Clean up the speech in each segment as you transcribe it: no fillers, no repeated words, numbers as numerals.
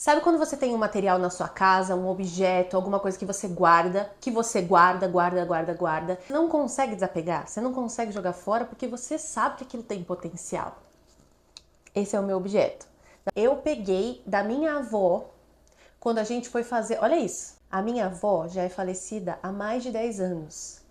Sabe quando você tem um material na sua casa, um objeto, alguma coisa que você guarda, guarda, não consegue desapegar, você não consegue jogar fora porque você sabe que aquilo tem potencial. Esse é o meu objeto. Eu peguei da minha avó, quando a gente foi fazer, olha isso, a minha avó já é falecida há mais de 10 anos.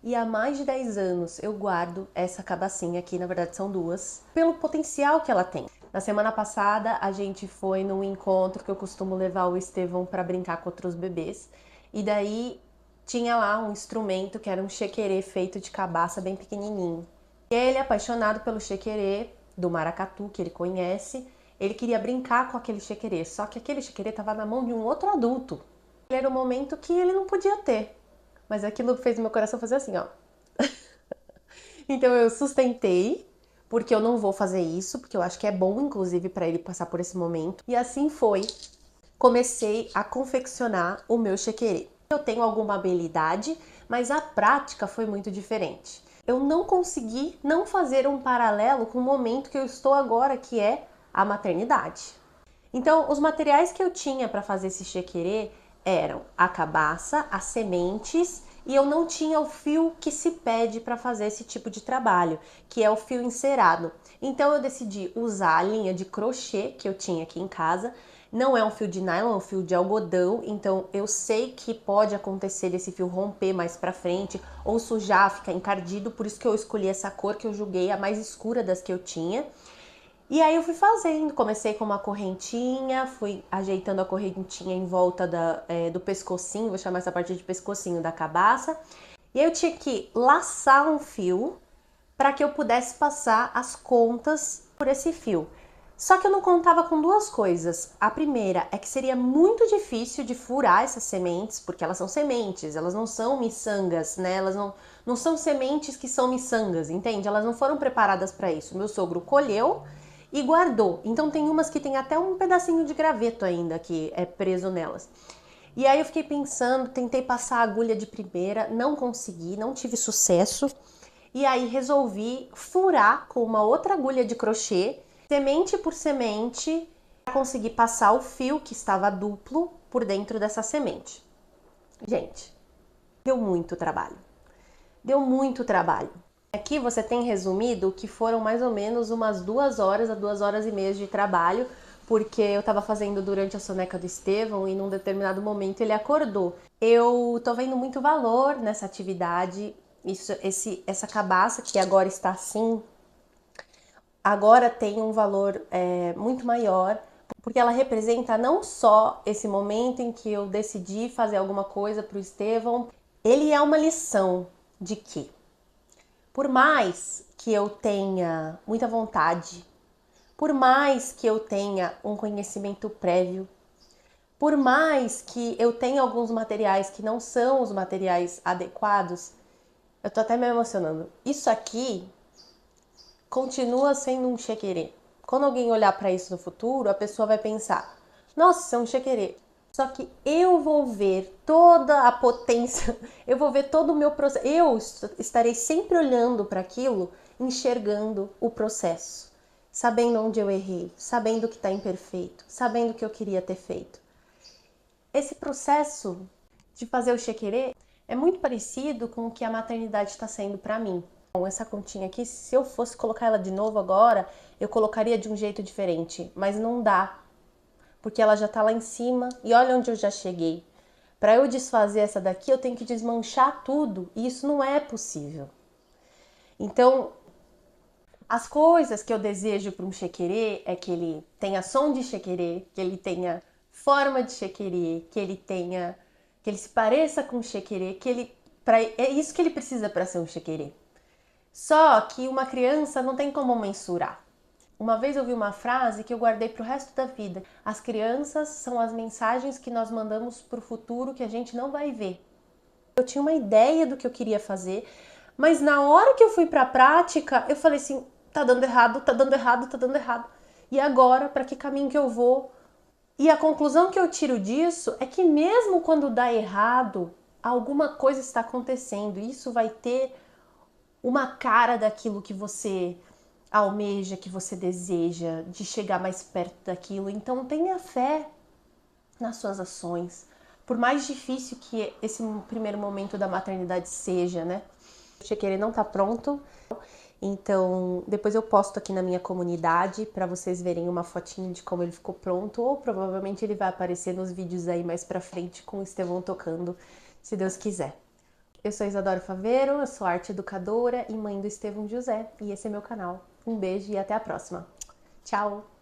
E há mais de 10 anos eu guardo essa cabacinha aqui, na verdade são duas, pelo potencial que ela tem. Na semana passada a gente foi num encontro que eu costumo levar o Estevão para brincar com outros bebês. E daí tinha lá um instrumento que era um chequerê feito de cabaça bem pequenininho. E ele é apaixonado pelo chequerê do maracatu, que ele conhece. Ele queria brincar com aquele chequerê, só que aquele chequerê estava na mão de um outro adulto. Era um momento que ele não podia ter. Mas aquilo fez meu coração fazer assim, ó. Então eu sustentei, porque eu não vou fazer isso, porque eu acho que é bom, inclusive, para ele passar por esse momento. E assim foi. Comecei a confeccionar o meu chequerê. Eu tenho alguma habilidade, mas a prática foi muito diferente. Eu não consegui não fazer um paralelo com o momento que eu estou agora, que é a maternidade. Então, os materiais que eu tinha para fazer esse chequerê eram a cabaça, as sementes, e eu não tinha o fio que se pede para fazer esse tipo de trabalho, que é o fio encerado. Então eu decidi usar a linha de crochê que eu tinha aqui em casa. Não é um fio de nylon, é um fio de algodão, então eu sei que pode acontecer desse fio romper mais para frente ou sujar, ficar encardido, por isso que eu escolhi essa cor que eu julguei a mais escura das que eu tinha. E aí eu fui fazendo, comecei com uma correntinha, fui ajeitando a correntinha em volta do pescocinho, vou chamar essa parte de pescocinho da cabaça. E aí eu tinha que laçar um fio para que eu pudesse passar as contas por esse fio. Só que eu não contava com duas coisas. A primeira é que seria muito difícil de furar essas sementes, porque elas são sementes, elas não são miçangas, né? Elas não são sementes que são miçangas, entende? Elas não foram preparadas para isso. Meu sogro colheu e guardou. Então tem umas que tem até um pedacinho de graveto ainda que é preso nelas. E aí eu fiquei pensando, tentei passar a agulha de primeira, não consegui, não tive sucesso. E aí resolvi furar com uma outra agulha de crochê, semente por semente, para conseguir passar o fio que estava duplo por dentro dessa semente. Gente, deu muito trabalho. Deu muito trabalho. Aqui você tem resumido que foram mais ou menos umas 2 horas a 2 horas e meia de trabalho, porque eu estava fazendo durante a soneca do Estevão e num determinado momento ele acordou. Eu tô vendo muito valor nessa atividade, essa cabaça que agora está assim, agora tem um valor muito maior, porque ela representa não só esse momento em que eu decidi fazer alguma coisa para o Estevão, ele é uma lição de que por mais que eu tenha muita vontade, por mais que eu tenha um conhecimento prévio, por mais que eu tenha alguns materiais que não são os materiais adequados, eu tô até me emocionando. Isso aqui continua sendo um chequerê. Quando alguém olhar para isso no futuro, a pessoa vai pensar: nossa, isso é um chequerê. Só que eu vou ver toda a potência, eu vou ver todo o meu processo. Eu estarei sempre olhando para aquilo, enxergando o processo, sabendo onde eu errei, sabendo que está imperfeito, sabendo o que eu queria ter feito. Esse processo de fazer o chequerê é muito parecido com o que a maternidade está sendo para mim. Bom, essa continha aqui, se eu fosse colocar ela de novo agora, eu colocaria de um jeito diferente, mas não dá, porque ela já tá lá em cima e olha onde eu já cheguei. Para eu desfazer essa daqui, eu tenho que desmanchar tudo e isso não é possível. Então, as coisas que eu desejo para um chequerê é que ele tenha som de chequerê, que ele tenha forma de chequerê, que ele se pareça com um chequerê, é isso que ele precisa para ser um chequerê. Só que uma criança não tem como mensurar. Uma vez eu vi uma frase que eu guardei para o resto da vida. As crianças são as mensagens que nós mandamos para o futuro que a gente não vai ver. Eu tinha uma ideia do que eu queria fazer, mas na hora que eu fui para a prática, eu falei assim, tá dando errado, tá dando errado, tá dando errado. E agora, para que caminho que eu vou? E a conclusão que eu tiro disso é que mesmo quando dá errado, alguma coisa está acontecendo. Isso vai ter uma cara daquilo que você almeja, que você deseja, de chegar mais perto daquilo. Então tenha fé, nas suas ações. Por mais difícil que esse primeiro momento da maternidade seja, né? O Chequerê não tá pronto, então depois eu posto aqui na minha comunidade para vocês verem uma fotinho de como ele ficou pronto, ou provavelmente ele vai aparecer nos vídeos aí mais pra frente com o Estevão tocando, se Deus quiser. Eu sou Isadora Faveiro, eu sou arte educadora e mãe do Estevão José, e esse é meu canal. Um beijo e até a próxima. Tchau!